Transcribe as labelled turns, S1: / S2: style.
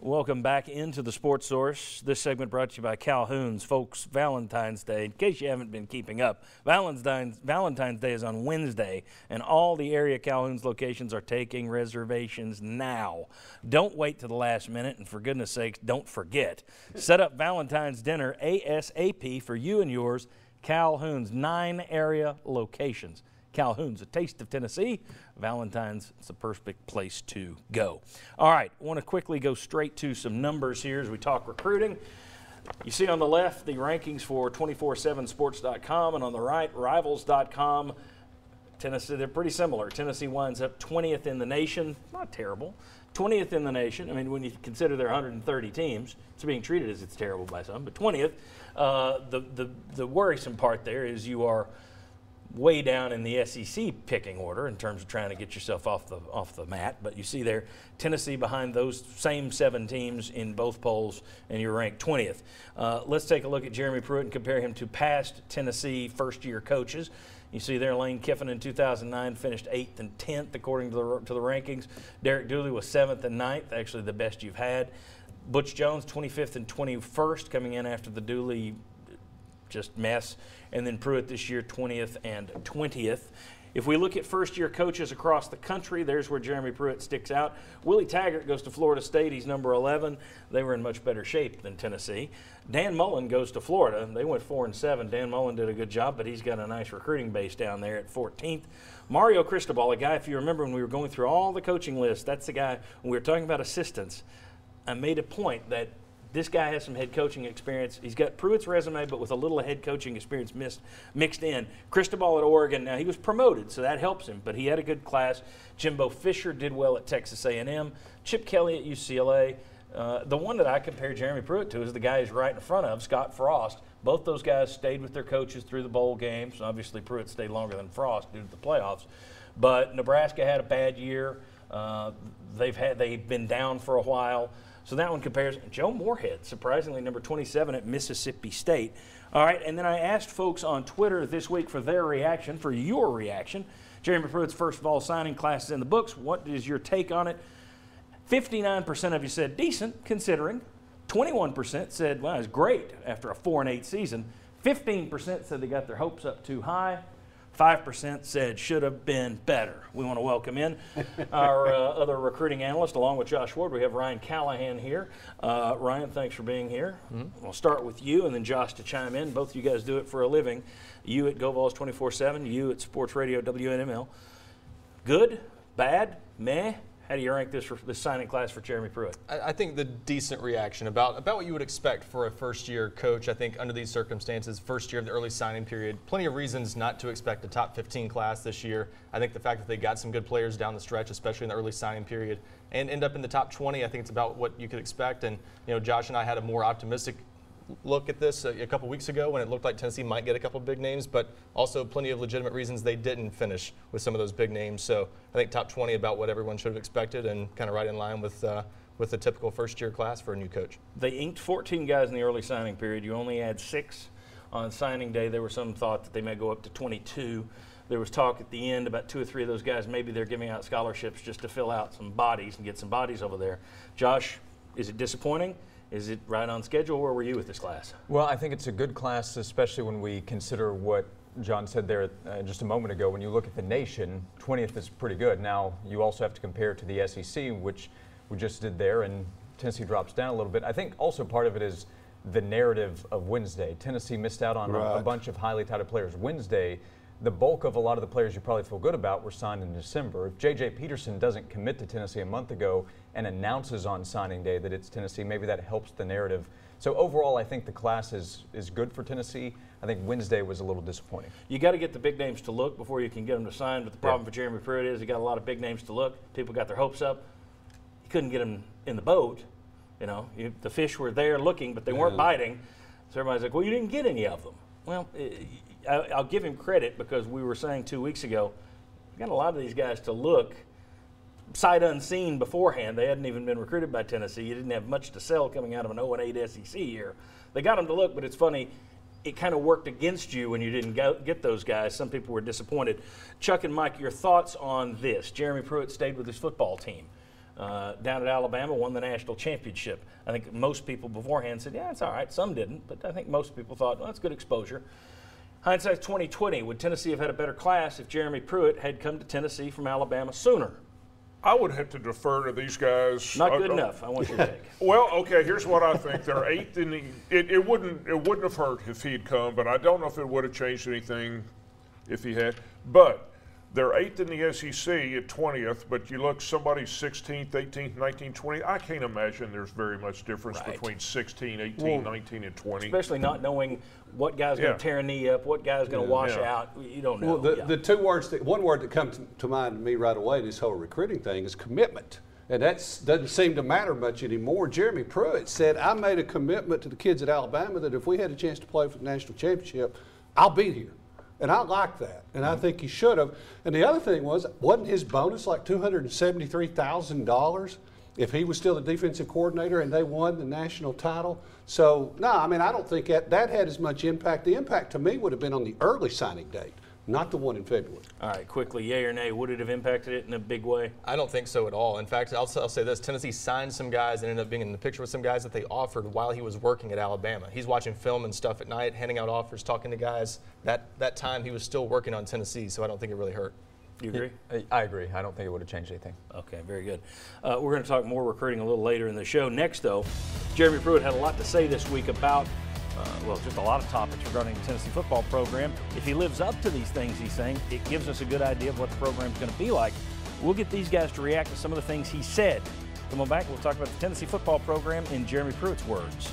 S1: Welcome back into the Sports Source. This segment brought to you by Calhoun's. Folks, Valentine's Day, in case you haven't been keeping up, Valentine's Day is on Wednesday, and all the area Calhoun's locations are taking reservations now. Don't wait to the last minute, and for goodness sakes, don't forget. Set up Valentine's dinner ASAP for you and yours. Calhoun's, 9 area locations. Calhoun's, a taste of Tennessee. Valentine's, it's the perfect place to go. All right, I want to quickly go straight to some numbers here as we talk recruiting. You see on the left the rankings for 247sports.com, and on the right, rivals.com. Tennessee, they're pretty similar. Tennessee winds up 20th in the nation. Not terrible. 20th in the nation. I mean, when you consider there are 130 teams, it's being treated as it's terrible by some, but 20th. The worrisome part there is you are way down in the SEC picking order in terms of trying to get yourself off the mat. But you see there, Tennessee behind those same 7 teams in both polls, and you're ranked 20th. Let's take a look at Jeremy Pruitt and compare him to past Tennessee first-year coaches. You see there, Lane Kiffin in 2009 finished 8th and 10th according to the rankings. Derek Dooley was 7th and 9th, actually the best you've had. Butch Jones, 25th and 21st, coming in after the Dooley just mess. And then Pruitt this year, 20th and 20th. If we look at first-year coaches across the country, there's where Jeremy Pruitt sticks out. Willie Taggart goes to Florida State. He's number 11. They were in much better shape than Tennessee. Dan Mullen goes to Florida. They went 4-7. Dan Mullen did a good job, but he's got a nice recruiting base down there at 14th. Mario Cristobal, a guy, if you remember when we were going through all the coaching lists, that's the guy, when we were talking about assistants, I made a point that this guy has some head coaching experience. He's got Pruitt's resume, but with a little head coaching experience mixed in. Cristobal at Oregon, now he was promoted, so that helps him, but he had a good class. Jimbo Fisher did well at Texas A&M. Chip Kelly at UCLA. The one that I compare Jeremy Pruitt to is the guy he's right in front of, Scott Frost. Both those guys stayed with their coaches through the bowl games. Obviously, Pruitt stayed longer than Frost due to the playoffs. But Nebraska had a bad year. They've been down for a while. So that one compares. Joe Moorhead, surprisingly, number 27 at Mississippi State. All right, and then I asked folks on Twitter this week for their reaction, for your reaction. Jeremy Pruitt's first fall signing class is in the books. What is your take on it? 59% of you said decent, considering. 21% said, well, it's great after a 4-8 season. 15% said they got their hopes up too high. 5% said should have been better. We want to welcome in our other recruiting analyst, along with Josh Ward. We have Ryan Callahan here. Ryan, thanks for being here. We'll start with you and then Josh to chime in. Both of you guys do it for a living. You at GoVols 24/7, you at Sports Radio WNML. Good, bad, meh? How do you rank this signing class for Jeremy Pruitt?
S2: I think the decent reaction about what you would expect for a first-year coach. I think under these circumstances, first year of the early signing period, plenty of reasons not to expect a top 15 class this year. I think the fact that they got some good players down the stretch, especially in the early signing period, and end up in the top 20, I think it's about what you could expect. And Josh and I had a more optimistic look at this a couple weeks ago when it looked like Tennessee might get a couple big names, but also plenty of legitimate reasons they didn't finish with some of those big names. So I think top 20 about what everyone should have expected and kind of right in line with the typical first-year class for a new coach.
S1: They inked 14 guys in the early signing period. You only had 6 on signing day. There was some thought that they may go up to 22. There was talk at the end about 2 or 3 of those guys. Maybe they're giving out scholarships just to fill out some bodies and get some bodies over there. Josh, is it disappointing? Is it right on schedule? Where were you with this class?
S3: Well, I think it's a good class, especially when we consider what John said there just a moment ago. When you look at the nation, 20th is pretty good. Now, you also have to compare it to the SEC, which we just did there, and Tennessee drops down a little bit. I think also part of it is the narrative of Wednesday. Tennessee missed out on a bunch of highly touted players. Wednesday, the bulk of a lot of the players you probably feel good about were signed in December. If J.J. Peterson doesn't commit to Tennessee a month ago and announces on signing day that it's Tennessee, maybe that helps the narrative. So overall, I think the class is good for Tennessee. I think Wednesday was a little disappointing.
S1: You got to get the big names to look before you can get them to sign, but the problem for Jeremy Pruitt is he got a lot of big names to look. People got their hopes up. He couldn't get them in the boat. The fish were there looking, but they weren't biting. So everybody's like, well, you didn't get any of them. Well, I'll give him credit because we were saying 2 weeks ago, we got a lot of these guys to look sight unseen beforehand. They hadn't even been recruited by Tennessee. You didn't have much to sell coming out of an 0-8 SEC year. They got them to look, but it's funny. It kind of worked against you when you didn't get those guys. Some people were disappointed. Chuck and Mike, your thoughts on this? Jeremy Pruitt stayed with his football team. down at Alabama, won the national championship. I think most people beforehand said, yeah, it's all right. Some didn't, but I think most people thought, well, that's good exposure. Hindsight's 2020. Would Tennessee have had a better class if Jeremy Pruitt had come to Tennessee from Alabama sooner?
S4: I would have to defer to these guys.
S1: Not good enough. I want your take.
S4: Well, okay. Here's what I think. They're 8th in the. It wouldn't have hurt if he'd come, but I don't know if it would have changed anything if he had. But they're 8th in the SEC at 20th. But you look, somebody's 16th, 18th, 19th, 20th. I can't imagine there's very much difference between 16, 18, 19, and 20.
S1: Especially not knowing what guy's going to tear a knee up, what guy's going to wash out. You don't know.
S5: Well, the two words, one word that comes to mind to me right away, this whole recruiting thing, is commitment. And that doesn't seem to matter much anymore. Jeremy Pruitt said, I made a commitment to the kids at Alabama that if we had a chance to play for the national championship, I'll be here. And I like that. And I think he should have. And the other thing wasn't his bonus like $273,000 if he was still the defensive coordinator and they won the national title? So, no, I mean, I don't think that had as much impact. The impact to me would have been on the early signing date, not the one in February.
S1: All right, quickly, yay or nay, would it have impacted it in a big way?
S2: I don't think so at all. In fact, I'll say this. Tennessee signed some guys and ended up being in the picture with some guys that they offered while he was working at Alabama. He's watching film and stuff at night, handing out offers, talking to guys. That time he was still working on Tennessee, so I don't think it really hurt.
S1: You agree?
S3: I agree. I don't think it would have changed anything.
S1: Okay, very good. We're going to talk more recruiting a little later in the show. Next, though, Jeremy Pruitt had a lot to say this week about just a lot of topics regarding the Tennessee football program. If he lives up to these things he's saying, it gives us a good idea of what the program's going to be like. We'll get these guys to react to some of the things he said. Come on back, we'll talk about the Tennessee football program in Jeremy Pruitt's words.